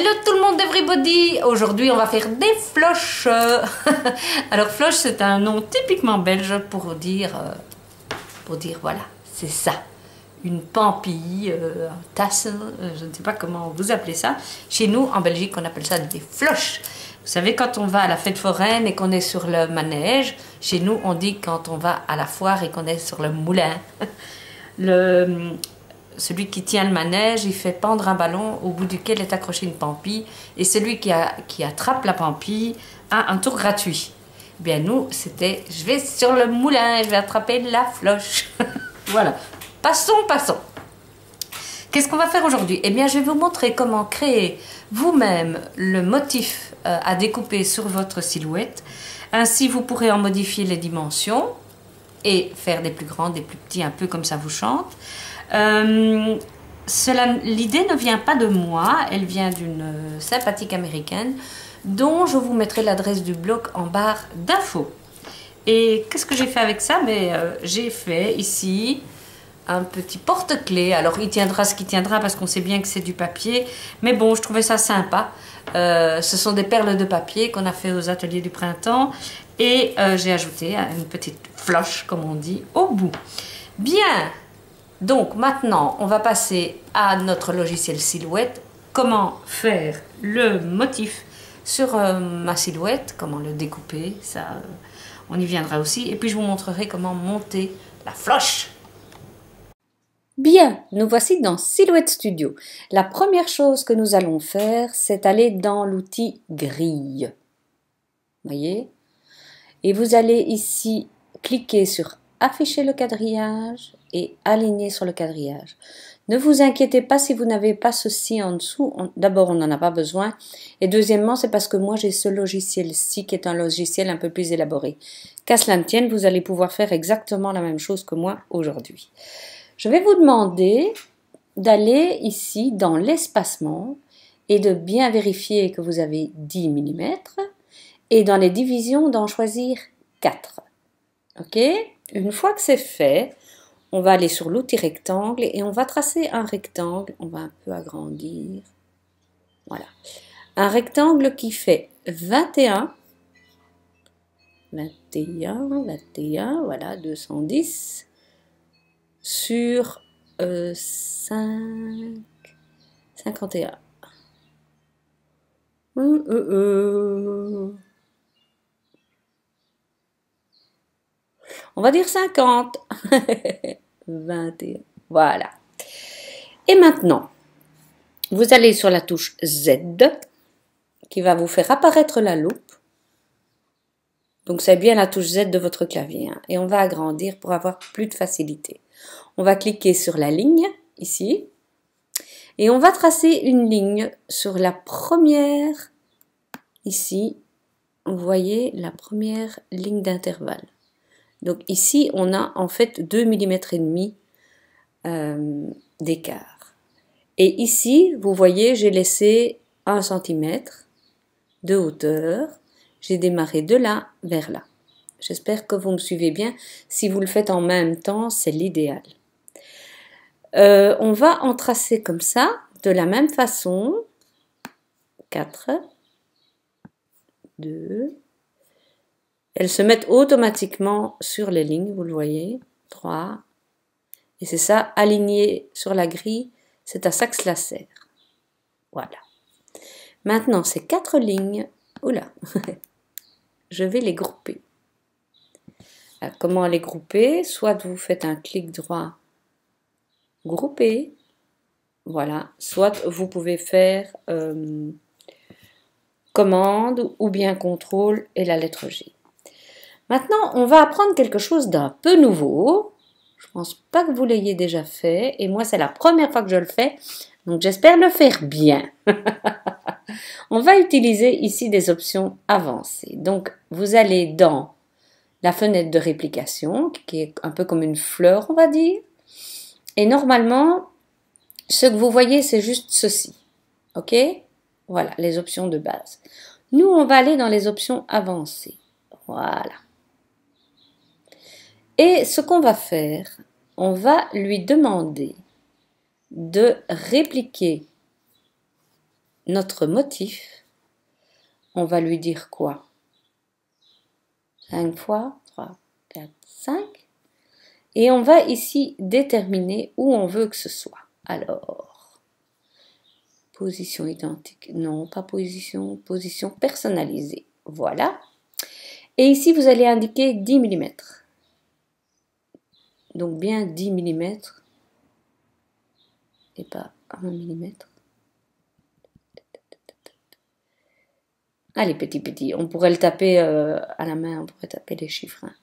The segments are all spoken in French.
Hello tout le monde, everybody! Aujourd'hui, on va faire des floches. Alors, floche, c'est un nom typiquement belge pour dire voilà, c'est ça. Une pampille, un tassel, je ne sais pas comment vous appelez ça. Chez nous, en Belgique, on appelle ça des floches. Vous savez, quand on va à la fête foraine et qu'on est sur le manège, chez nous, on dit quand on va à la foire et qu'on est sur le moulin. Celui qui tient le manège, il fait pendre un ballon au bout duquel est accrochée une pampille. Et celui qui attrape la pampille a un tour gratuit. Bien nous, c'était je vais sur le moulin, je vais attraper la floche. Voilà. Passons. Qu'est-ce qu'on va faire aujourd'hui? Eh bien, je vais vous montrer comment créer vous-même le motif à découper sur votre silhouette. Ainsi, vous pourrez en modifier les dimensions et faire des plus grands, des plus petits, un peu comme ça vous chante. L'idée ne vient pas de moi, elle vient d'une sympathique américaine dont je vous mettrai l'adresse du blog en barre d'infos. Et qu'est-ce que j'ai fait avec ça? J'ai fait ici un petit porte-clés. Alors il tiendra ce qui tiendra parce qu'on sait bien que c'est du papier, mais bon, je trouvais ça sympa. Ce sont des perles de papier qu'on a fait aux ateliers du printemps et j'ai ajouté une petite floche, comme on dit, au bout. Bien. Donc maintenant, on va passer à notre logiciel Silhouette. Comment faire le motif sur ma silhouette, comment le découper, ça, on y viendra aussi. Et puis je vous montrerai comment monter la floche. Bien, nous voici dans Silhouette Studio. La première chose que nous allons faire, c'est aller dans l'outil grille. Voyez? Et vous allez ici cliquer sur afficher le quadrillage et aligner sur le quadrillage. Ne vous inquiétez pas si vous n'avez pas ceci en dessous. D'abord, on n'en a pas besoin. Et deuxièmement, c'est parce que moi, j'ai ce logiciel-ci qui est un logiciel un peu plus élaboré. Qu'à cela ne tienne, vous allez pouvoir faire exactement la même chose que moi aujourd'hui. Je vais vous demander d'aller ici dans l'espacement et de bien vérifier que vous avez 10 mm et dans les divisions d'en choisir 4. Ok? Une fois que c'est fait, on va aller sur l'outil rectangle et on va tracer un rectangle. On va un peu agrandir. Voilà. Un rectangle qui fait 21, voilà, 210 sur 51. On va dire 50. 21. Voilà. Et maintenant, vous allez sur la touche Z qui va vous faire apparaître la loupe. Donc, c'est bien la touche Z de votre clavier. Hein, et on va agrandir pour avoir plus de facilité. On va cliquer sur la ligne, ici. Et on va tracer une ligne sur la première, ici. Vous voyez la première ligne d'intervalle. Donc ici, on a en fait 2,5 mm d'écart. Et ici, vous voyez, j'ai laissé 1 cm de hauteur. J'ai démarré de là vers là. J'espère que vous me suivez bien. Si vous le faites en même temps, c'est l'idéal. On va en tracer comme ça, de la même façon. 4, 2. Elles se mettent automatiquement sur les lignes, vous le voyez. 3. Et c'est ça, aligné sur la grille, c'est à ça que cela sert. Voilà. Maintenant, ces 4 lignes, oula, je vais les grouper. Alors, comment les grouper? Soit vous faites un clic droit, grouper, voilà. Soit vous pouvez faire commande ou bien contrôle et la lettre G. Maintenant, on va apprendre quelque chose d'un peu nouveau. Je ne pense pas que vous l'ayez déjà fait. Et moi, c'est la première fois que je le fais. Donc, j'espère le faire bien. On va utiliser ici des options avancées. Donc, vous allez dans la fenêtre de réplication, qui est un peu comme une fleur, on va dire. Et normalement, ce que vous voyez, c'est juste ceci. OK? Voilà, les options de base. Nous, on va aller dans les options avancées. Voilà. Et ce qu'on va faire, on va lui demander de répliquer notre motif, on va lui dire quoi? 5 fois, 3, 4, 5. Et on va ici déterminer où on veut que ce soit. Alors, position identique, non, pas position, position personnalisée. Voilà. Et ici, vous allez indiquer 10 mm. Donc bien 10 mm et pas 1 mm. Allez, petit, on pourrait le taper à la main, on pourrait taper les chiffres. Hein.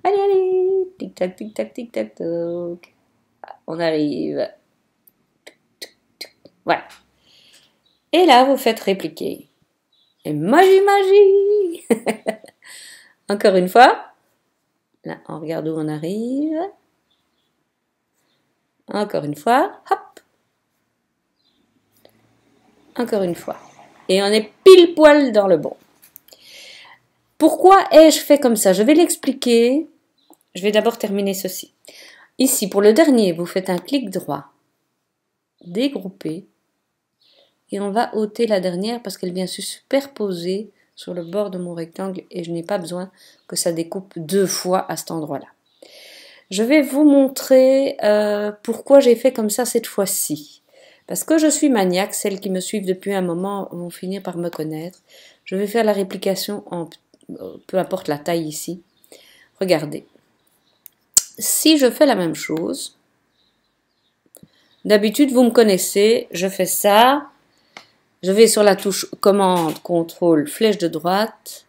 Allez, tic-tac, tic-tac, tic-tac, toc. On arrive. Voilà. Et là, vous faites répliquer. Et magie. Encore une fois. Là, on regarde où on arrive. Encore une fois. Hop. Encore une fois. Et on est pile poil dans le bon. Pourquoi ai-je fait comme ça? Je vais l'expliquer. Je vais d'abord terminer ceci. Ici, pour le dernier, vous faites un clic droit. Dégrouper. Et on va ôter la dernière parce qu'elle vient se superposer sur le bord de mon rectangle et je n'ai pas besoin que ça découpe 2 fois à cet endroit-là. Je vais vous montrer pourquoi j'ai fait comme ça cette fois-ci. Parce que je suis maniaque, celles qui me suivent depuis un moment vont finir par me connaître. Je vais faire la réplication en peu importe la taille ici. Regardez. Si je fais la même chose, d'habitude vous me connaissez, je fais ça. Je vais sur la touche commande, contrôle, flèche de droite.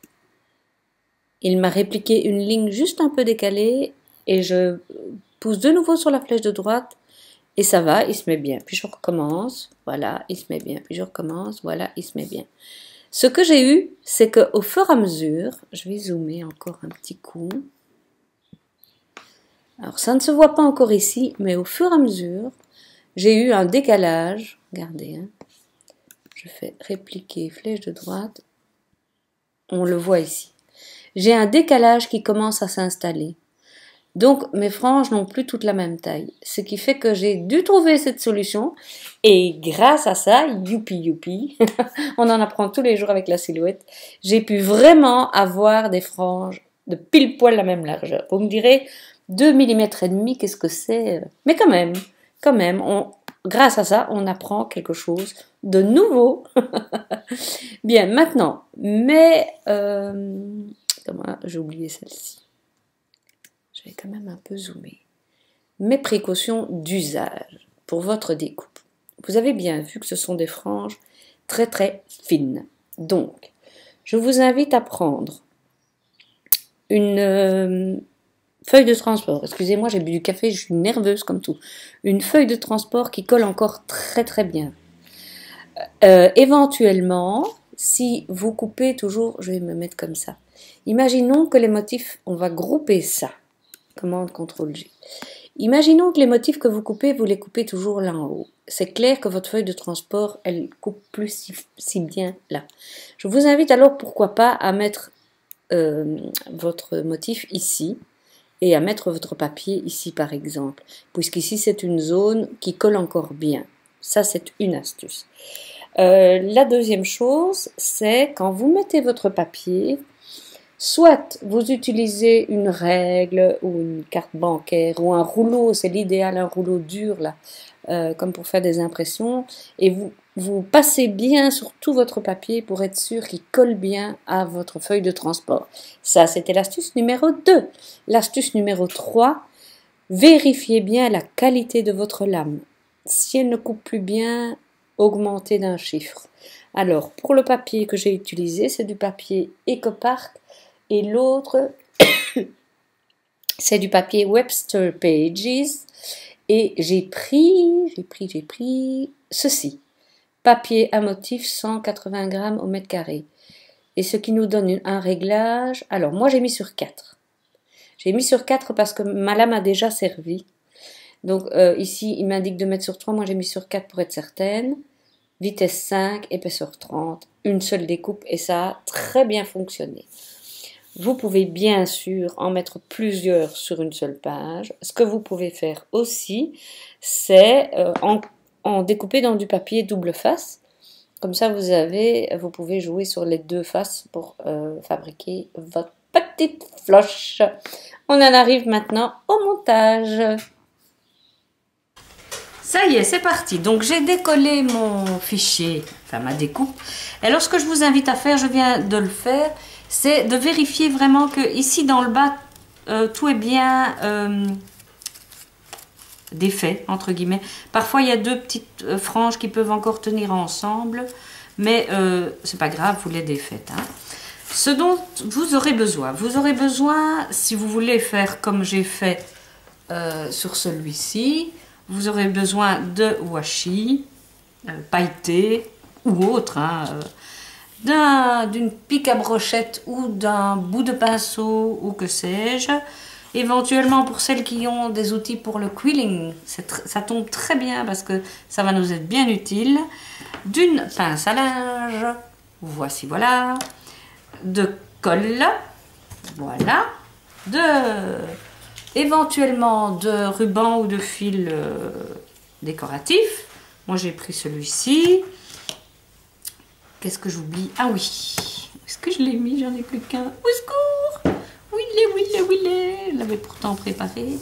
Il m'a répliqué une ligne juste un peu décalée et je pousse de nouveau sur la flèche de droite et ça va, il se met bien. Puis je recommence, voilà, il se met bien. Puis je recommence, voilà, il se met bien. Ce que j'ai eu, c'est qu'au fur et à mesure, je vais zoomer encore un petit coup. Alors ça ne se voit pas encore ici, mais au fur et à mesure, j'ai eu un décalage. Regardez, hein. Je fais répliquer, flèche de droite. On le voit ici. J'ai un décalage qui commence à s'installer. Donc, mes franges n'ont plus toute la même taille. Ce qui fait que j'ai dû trouver cette solution. Et grâce à ça, youpi, on en apprend tous les jours avec la silhouette, j'ai pu vraiment avoir des franges de pile poil la même largeur. Vous me direz, 2 mm et demi, qu'est-ce que c'est? Mais quand même, grâce à ça, on apprend quelque chose de nouveau. Bien, maintenant, j'ai oublié celle-ci. Je vais quand même un peu zoomer. Mes précautions d'usage pour votre découpe. Vous avez bien vu que ce sont des franges très très fines. Donc, je vous invite à prendre une feuille de transport. Excusez-moi, j'ai bu du café, je suis nerveuse comme tout. Une feuille de transport qui colle encore très très bien. Éventuellement, si vous coupez toujours, je vais me mettre comme ça. Imaginons que les motifs, on va grouper ça. Commande, CTRL G. Imaginons que les motifs que vous coupez, vous les coupez toujours là en haut. C'est clair que votre feuille de transport, elle coupe plus si bien là. Je vous invite alors, pourquoi pas, à mettre votre motif ici et à mettre votre papier ici par exemple. Puisqu'ici c'est une zone qui colle encore bien. Ça c'est une astuce. La deuxième chose, c'est quand vous mettez votre papier, soit vous utilisez une règle ou une carte bancaire ou un rouleau, c'est l'idéal, un rouleau dur là, comme pour faire des impressions, et vous passez bien sur tout votre papier pour être sûr qu'il colle bien à votre feuille de transport. Ça, c'était l'astuce numéro 2. L'astuce numéro 3, vérifiez bien la qualité de votre lame. Si elle ne coupe plus bien, augmentez d'un chiffre. Alors, pour le papier que j'ai utilisé, c'est du papier EcoPart. Et l'autre, c'est du papier Webster Pages. Et j'ai pris ceci. Papier à motif 180 grammes au mètre carré. Et ce qui nous donne un réglage. Alors, moi, j'ai mis sur 4. J'ai mis sur 4 parce que ma lame a déjà servi. Donc, ici, il m'indique de mettre sur 3. Moi, j'ai mis sur 4 pour être certaine. Vitesse 5, épaisseur 30. Une seule découpe et ça a très bien fonctionné. Vous pouvez bien sûr en mettre plusieurs sur une seule page. Ce que vous pouvez faire aussi, c'est en découper dans du papier double face. Comme ça, vous pouvez jouer sur les deux faces pour fabriquer votre petite floche. On en arrive maintenant au montage. Ça y est, c'est parti. Donc, j'ai décollé mon fichier, enfin ma découpe. Et alors, ce que je vous invite à faire, je viens de le faire, c'est de vérifier vraiment que ici dans le bas, tout est bien défait, entre guillemets. Parfois, il y a deux petites franges qui peuvent encore tenir ensemble, mais c'est pas grave, vous les défaites. Hein. Ce dont vous aurez besoin, si vous voulez faire comme j'ai fait sur celui-ci, vous aurez besoin de washi, pailleté ou autre, hein, d'une pique à brochette ou d'un bout de pinceau ou que sais-je. Éventuellement, pour celles qui ont des outils pour le quilling, ça tombe très bien parce que ça va nous être bien utile. D'une pince à linge, voici, voilà. De colle, voilà. Éventuellement de ruban ou de fil décoratif. Moi, j'ai pris celui-ci. Qu'est-ce que j'oublie? Ah oui. Est-ce que je l'ai mis? J'en ai plus qu'un. Au secours! Oui, il est. Je l'avais pourtant préparé.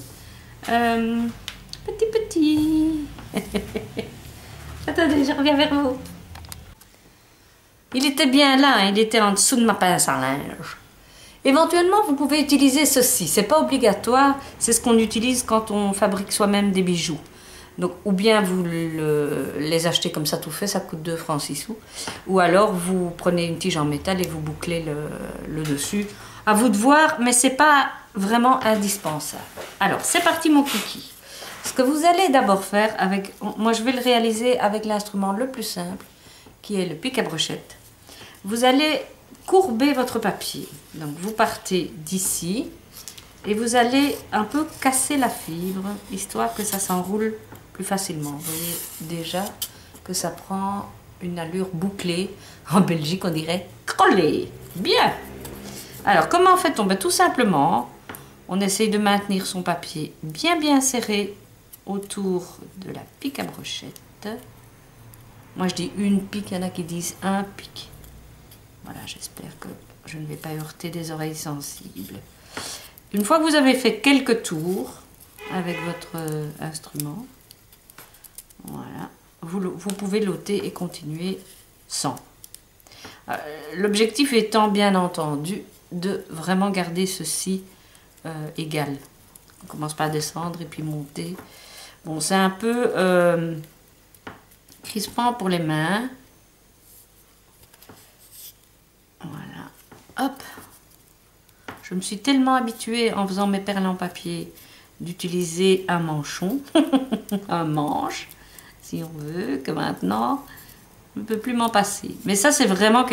Petit. Attendez, je reviens vers vous. Il était bien là, hein, il était en dessous de ma pince à linge. Éventuellement, vous pouvez utiliser ceci. C'est pas obligatoire, c'est ce qu'on utilise quand on fabrique soi-même des bijoux. Donc, ou bien vous les achetez comme ça tout fait, ça coûte 2 francs 6 sous. Ou alors, vous prenez une tige en métal et vous bouclez le dessus. À vous de voir, mais c'est pas vraiment indispensable. Alors, c'est parti mon cookie. Ce que vous allez d'abord faire avec... Moi, je vais le réaliser avec l'instrument le plus simple, qui est le pic à brochette. Vous allez courber votre papier. Donc, vous partez d'ici et vous allez un peu casser la fibre, histoire que ça s'enroule plus facilement. Vous voyez déjà que ça prend une allure bouclée. En Belgique, on dirait collé. Bien. Alors, comment fait-on? Ben, tout simplement, on essaye de maintenir son papier bien serré autour de la pique à brochette. Moi, je dis une pique, il y en a qui disent un pic. Voilà, j'espère que je ne vais pas heurter des oreilles sensibles. Une fois que vous avez fait quelques tours avec votre instrument, voilà, vous pouvez l'ôter et continuer sans. L'objectif étant, bien entendu, de vraiment garder ceci égal. On commence par descendre et puis monter. Bon, c'est un peu crispant pour les mains. Voilà. Hop. Je me suis tellement habituée en faisant mes perles en papier d'utiliser un manchon, un manche, si on veut, que maintenant, je ne peux plus m'en passer. Mais ça, c'est vraiment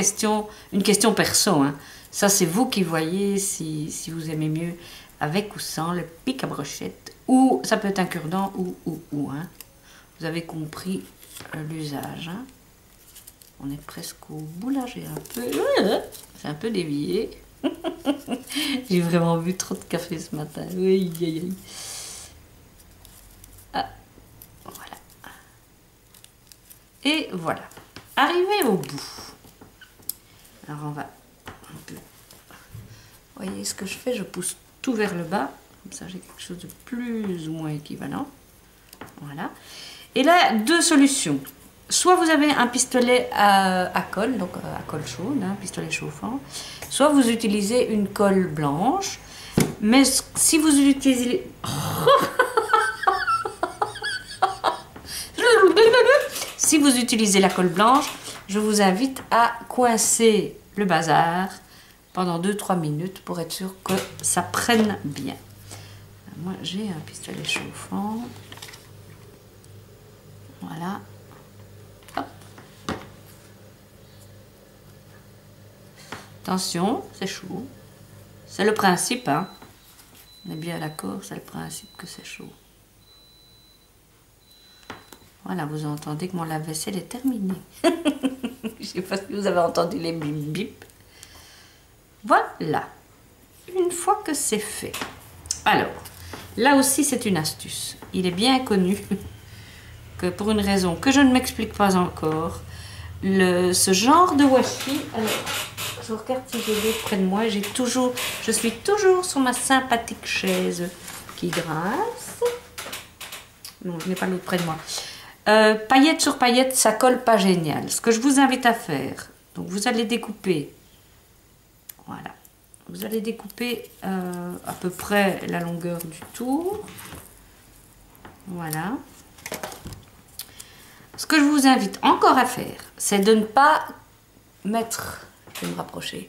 une question perso. Hein. Ça, c'est vous qui voyez si vous aimez mieux avec ou sans le pic à brochette. Ou ça peut être un cure-dent ou. Hein. Vous avez compris l'usage. Hein. On est presque au bout là, j'ai un peu dévié. J'ai vraiment bu trop de café ce matin. Oui, aïe, aïe. Ah, voilà. Et voilà. Arrivé au bout. Alors on va un peu... Vous voyez ce que je fais? Je pousse tout vers le bas. Comme ça j'ai quelque chose de plus ou moins équivalent. Voilà. Et là, deux solutions. Soit vous avez un pistolet à colle, donc à colle chaude, un pistolet chauffant. Soit vous utilisez une colle blanche. Mais si vous utilisez... Si vous utilisez la colle blanche, je vous invite à coincer le bazar pendant 2-3 minutes pour être sûr que ça prenne bien. Moi, j'ai un pistolet chauffant. Voilà. Hop. Attention, c'est chaud. C'est le principe, hein. On est bien d'accord, c'est le principe que c'est chaud. Voilà, vous entendez que mon lave-vaisselle est terminé. Je ne sais pas si vous avez entendu les bip bip. Voilà. Une fois que c'est fait. Alors, là aussi c'est une astuce. Il est bien connu que pour une raison que je ne m'explique pas encore, ce genre de washi, alors je regarde si j'ai l'autre près de moi, je suis toujours sur ma sympathique chaise qui grince. Non, je n'ai pas l'autre près de moi. Paillette sur paillette, ça colle pas génial. Ce que je vous invite à faire, donc vous allez découper, voilà, vous allez découper à peu près la longueur du tour, voilà. Ce que je vous invite encore à faire, c'est de ne pas mettre, je vais me rapprocher,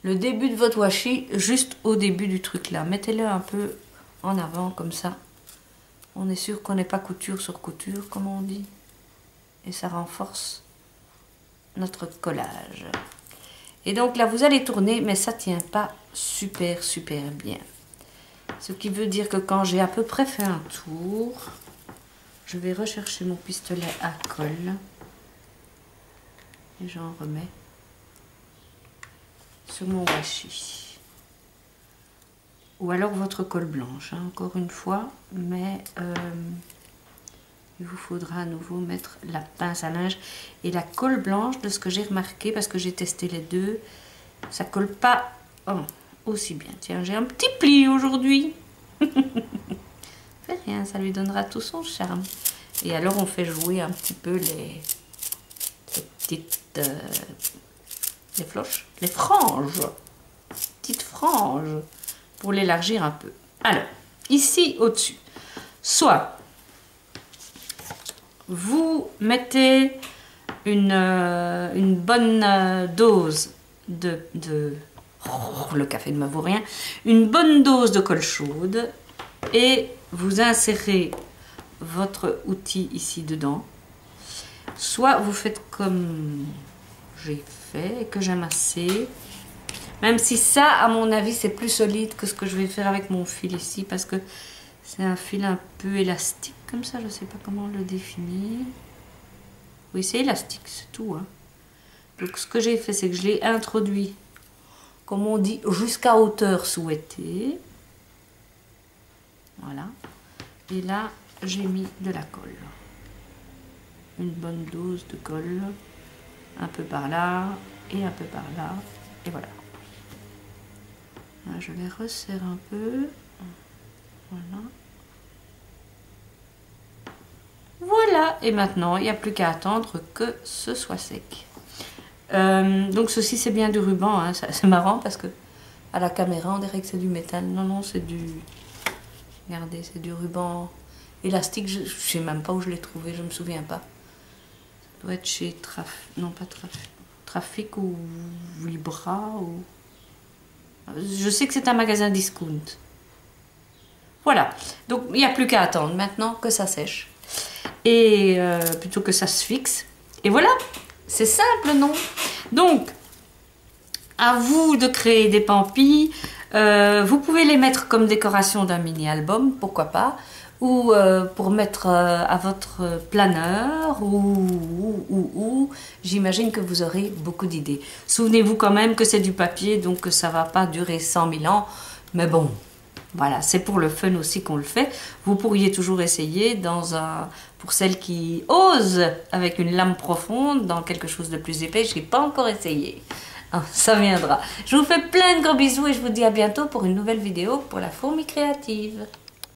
le début de votre washi juste au début du truc là. Mettez-le un peu en avant comme ça. On est sûr qu'on n'est pas couture sur couture, comme on dit. Et ça renforce notre collage. Et donc là, vous allez tourner, mais ça ne tient pas super bien. Ce qui veut dire que quand j'ai à peu près fait un tour, je vais rechercher mon pistolet à colle. Et j'en remets sur mon washi. Ou alors votre colle blanche, hein, encore une fois, mais il vous faudra à nouveau mettre la pince à linge. Et la colle blanche, de ce que j'ai remarqué, parce que j'ai testé les deux, ça colle pas aussi bien. Tiens, j'ai un petit pli aujourd'hui. Fait rien, ça lui donnera tout son charme. Et alors on fait jouer un petit peu les petites les floches, les franges, petites franges, pour l'élargir un peu. Alors, ici au-dessus, soit vous mettez une bonne dose le café ne me vaut rien, une bonne dose de colle chaude et vous insérez votre outil ici dedans. Soit vous faites comme j'ai fait et que j'ai amassé. Même si ça, à mon avis, c'est plus solide que ce que je vais faire avec mon fil ici. Parce que c'est un fil un peu élastique comme ça. Je ne sais pas comment le définir. Oui, c'est élastique, c'est tout. Hein. Donc ce que j'ai fait, c'est que je l'ai introduit, comme on dit, jusqu'à hauteur souhaitée. Voilà. Et là, j'ai mis de la colle. Une bonne dose de colle. Un peu par là et un peu par là. Et voilà. Là, je les resserre un peu. Voilà. Voilà. Et maintenant, il n'y a plus qu'à attendre que ce soit sec. Donc ceci, c'est bien du ruban. Hein. C'est marrant parce que à la caméra, on dirait que c'est du métal. Non, non, c'est du... Regardez, c'est du ruban élastique. Je ne sais même pas où je l'ai trouvé. Je ne me souviens pas. Ça doit être chez non, pas Trafic ou Vibra ou... Je sais que c'est un magasin discount. Voilà. Donc, il n'y a plus qu'à attendre maintenant que ça sèche. Et plutôt que ça se fixe. Et voilà. C'est simple, non? Donc, à vous de créer des pampis. Vous pouvez les mettre comme décoration d'un mini-album, pourquoi pas. Ou pour mettre à votre planeur, ou j'imagine que vous aurez beaucoup d'idées. Souvenez-vous quand même que c'est du papier, donc ça ne va pas durer 100 000 ans. Mais bon, voilà, c'est pour le fun aussi qu'on le fait. Vous pourriez toujours essayer pour celles qui osent, avec une lame profonde, dans quelque chose de plus épais. Je n'ai pas encore essayé. Ça viendra. Je vous fais plein de gros bisous et je vous dis à bientôt pour une nouvelle vidéo pour la fourmi créative.